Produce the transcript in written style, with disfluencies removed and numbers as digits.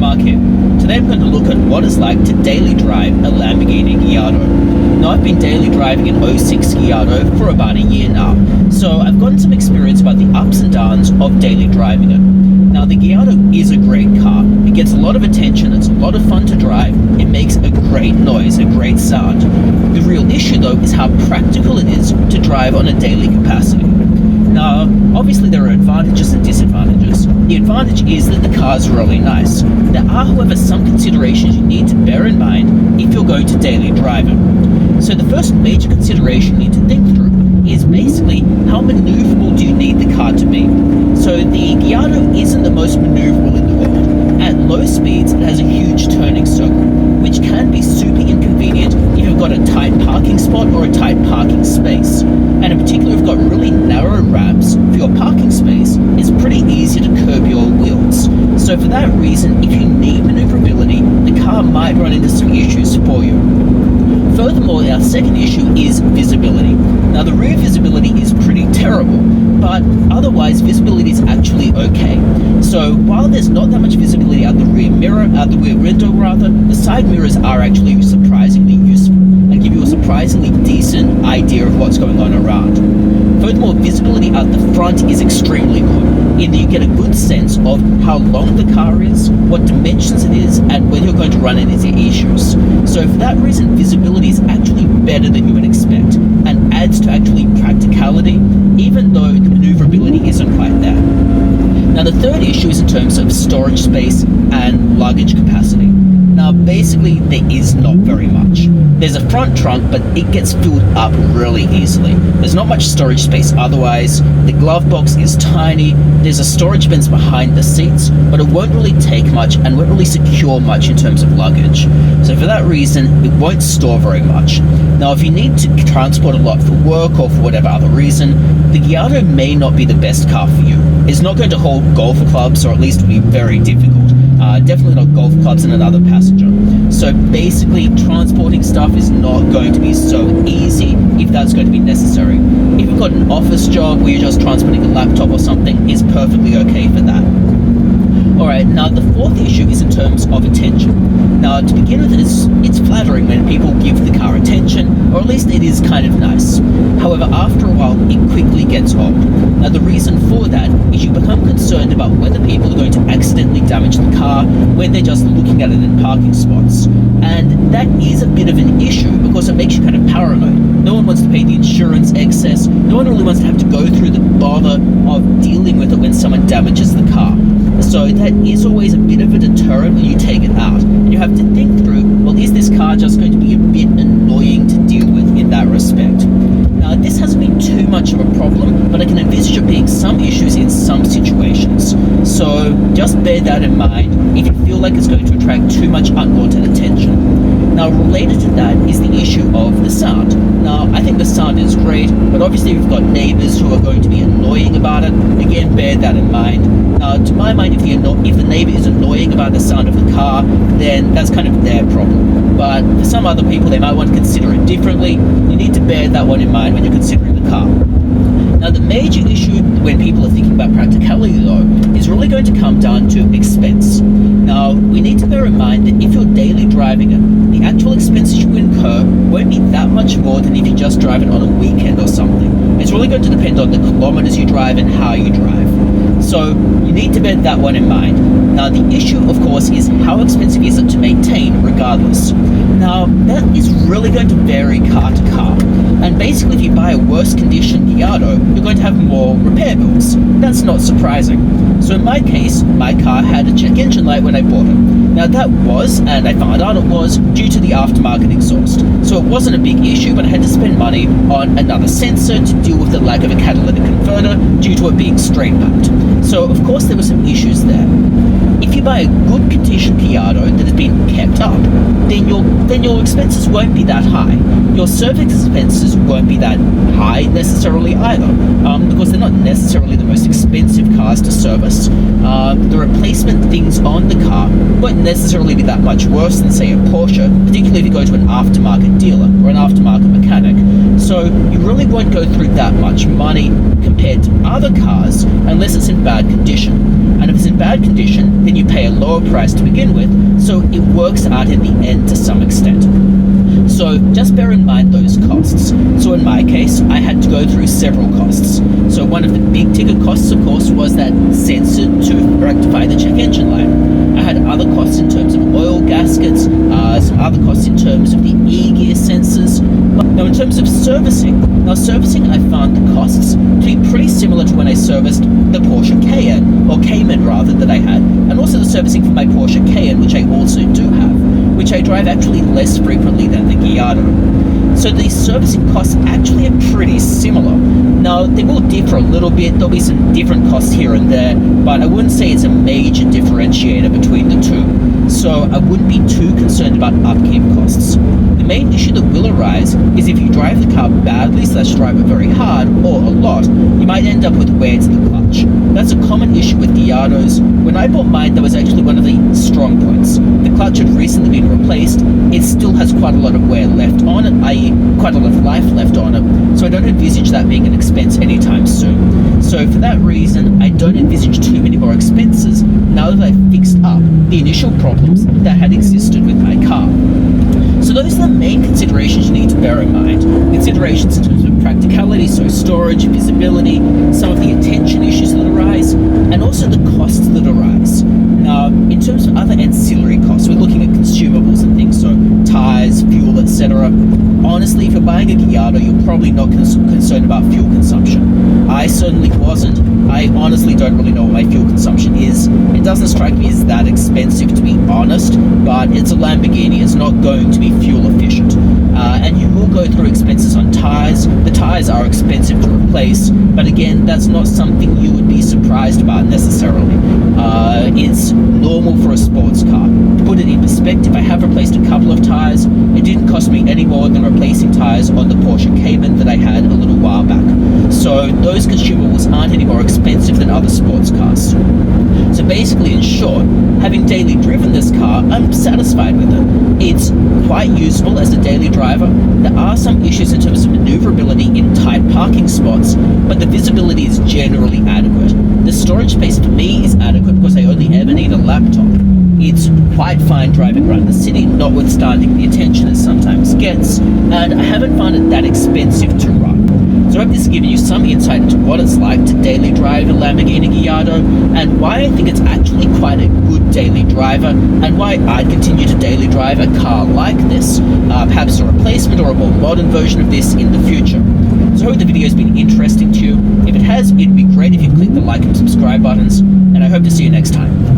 Mark here. Today I'm going to look at what it's like to daily drive a Lamborghini Gallardo. Now I've been daily driving an 06 Gallardo for about a year now, so I've gotten some experience about the ups and downs of daily driving it. Now the Gallardo is a great car. It gets a lot of attention, it's a lot of fun to drive, it makes a great noise, a great sound. The real issue though is how practical it is to drive on a daily capacity. Now, obviously there are advantages and disadvantages. The advantage is that the car is really nice. There are, however, some considerations you need to bear in mind if you're going to daily drive it. So the first major consideration you need to think through is basically how maneuverable do you need the car to be. So the Gallardo isn't the most maneuverable in the world. At low speeds it has a huge turning circle, which can be super inconvenient if you've got a tight parking spot or a tight parking space. And in particular, if you've got really narrow ramps for your parking space, it's pretty easy to curb your wheels. So for that reason, if you need maneuverability, the car might run into some issues for you. Furthermore, our second issue is visibility. Now the rear visibility is pretty terrible, but otherwise visibility is actually okay. So while there's not that much visibility out the rear window, the side mirrors are actually surprisingly useful and give you a surprisingly decent idea of what's going on around. Furthermore, visibility out the front is extremely good, in that you get a good sense of how long the car is, what dimensions it is, and whether you're going to run into issues. So for that reason, visibility is actually better than you would expect, and adds to actually practicality, even though the maneuverability isn't quite there. Now the third issue is in terms of storage space and luggage capacity. Now basically there is not very much. There's a front trunk, but it gets filled up really easily. There's not much storage space otherwise. The glove box is tiny. There's a storage bins behind the seats, but it won't really take much and won't really secure much in terms of luggage. So for that reason, it won't store very much. Now if you need to transport a lot for work or for whatever other reason, the Gallardo may not be the best car for you. It's not going to hold golf clubs, or at least will be very difficult. Definitely not golf clubs and another passenger. So basically transporting stuff is not going to be so easy if that's going to be necessary. If you've got an office job where you're just transporting a laptop or something, it's perfectly okay for that. Alright, now the fourth issue is in terms of attention. Now to begin with, it's flattering when people give the car attention, or at least it is kind of nice. However, after a while it quickly gets old. Now the reason for that is you become concerned about whether people are going to accidentally damage the car when they're just looking at it in parking spots. And that is a bit of an issue because it makes you kind of paranoid. No one wants to pay the insurance excess, no one really wants to have to go through the bother of dealing with it when someone damages the car. So that is always a bit of a deterrent when you take it out. And you have to think through, well, is this car just going to be a bit annoying to deal with in that respect? Now, this hasn't been too much of a problem, but I can envisage it being some issues in some situations. So just bear that in mind if you feel like it's going to attract too much unwanted attention. Now, related to that is the issue of the sound. Now, I think the sound is great, but obviously we've got neighbors who are going to be annoying about it. Again, bear that in mind. Now, to my mind, if the neighbor is annoying about the sound of the car, then that's kind of their problem. But for some other people, they might want to consider it differently. You need to bear that one in mind when you're considering the car. Now, the major issue when people are thinking about practicality, though, is really going to come down to expense. Now, we need to bear in mind that if you're daily driving it, the actual expenses you incur won't be that much more than if you just drive it on a weekend or something. It's really going to depend on the kilometers you drive and how you drive. So you need to bear that one in mind. Now the issue, of course, is how expensive is it to maintain regardless. Now that is really going to vary car to car. And basically if you buy a worse condition Gallardo, you're going to have more repair bills. That's not surprising. So in my case, my car had a check engine light when I bought it. Now that was, and I found out it was, due to the aftermarket exhaust. So it wasn't a big issue, but I had to spend money on another sensor to deal with the lack of a catalytic converter due to it being straight packed. So of course there were some issues there. If you buy a good condition Gallardo that has been kept up, then your expenses won't be that high. Your service expenses won't be that high necessarily either, because they're not necessarily the most expensive cars to service. The the replacement things on the car won't necessarily be that much worse than, say, a Porsche, particularly if you go to an aftermarket dealer or an aftermarket mechanic. So you really won't go through that much money compared to other cars unless it's in bad condition. And if it's in bad condition, then you pay a lower price to begin with, so it works out in the end to some extent. So just bear in mind those costs. So in my case, I had to go through several costs. So one of the big ticket costs, of course, was that sensor to rectify the check engine light. I had other costs in terms of oil gaskets, some other costs in terms of the e-gear sensors. Now in terms of servicing, I found the costs to be pretty similar to when I serviced the Porsche Cayenne, or Cayman rather, that I had, and also the servicing for my Porsche Cayenne, which I also do have, which I drive actually less frequently than the Gallardo. So these servicing costs actually are pretty similar. Now, they will differ a little bit, there'll be some different costs here and there, but I wouldn't say it's a major differentiator between the two. So I wouldn't be too concerned about upkeep costs. The main issue that will arise is if you drive the car badly / drive it very hard or a lot, you might end up with wear to the clutch. That's a common issue with Gallardos. When I bought mine, that was actually one of the strong points. The clutch had recently been replaced. It still has quite a lot of wear left on it, i.e. quite a lot of life left on it, so I don't envisage that being an expense anytime soon. So for that reason, I don't envisage too many more expenses now that I've fixed up the initial problems that had existed with my car. So those are the main considerations you need to bear in mind. Considerations in terms of practicality, so storage, visibility, some of the attention issues that arise, and also the costs that arise. Now, in terms of other ancillary costs, we're looking at consumables and things, so tires, fuel, etc. Honestly, if you're buying a Gallardo, you're probably not concerned about fuel consumption. I certainly wasn't. I honestly don't really know what my fuel consumption is. It doesn't strike me as that expensive, to be honest, but it's a Lamborghini. It's not going to be fuel efficient. And you will go through expenses on tires. The tires are expensive to replace, but again, that's not something you would be surprised about necessarily. It's normal for a sports car. To put it in perspective, I have replaced a couple of tires. It didn't cost me any more than replacing tires on the Porsche Cayman that I had a little while back. So those consumables aren't any more expensive than other sports cars. So basically, in short, having daily driven this car, I'm satisfied with it. It's quite useful as a daily driver. There are some issues in terms of maneuverability in tight parking spots, but the visibility is generally adequate. The storage space for me is adequate because I only ever need a laptop. It's quite fine driving around the city, notwithstanding the attention it sometimes gets, and I haven't found it that expensive to run. So I hope this has given you some insight into what it's like to daily drive a Lamborghini Gallardo, and why I think it's actually quite a good daily driver, and why I'd continue to daily drive a car like this, perhaps a replacement or a more modern version of this in the future. So I hope the video has been interesting to you. If it has, it'd be great if you click the like and subscribe buttons, and I hope to see you next time.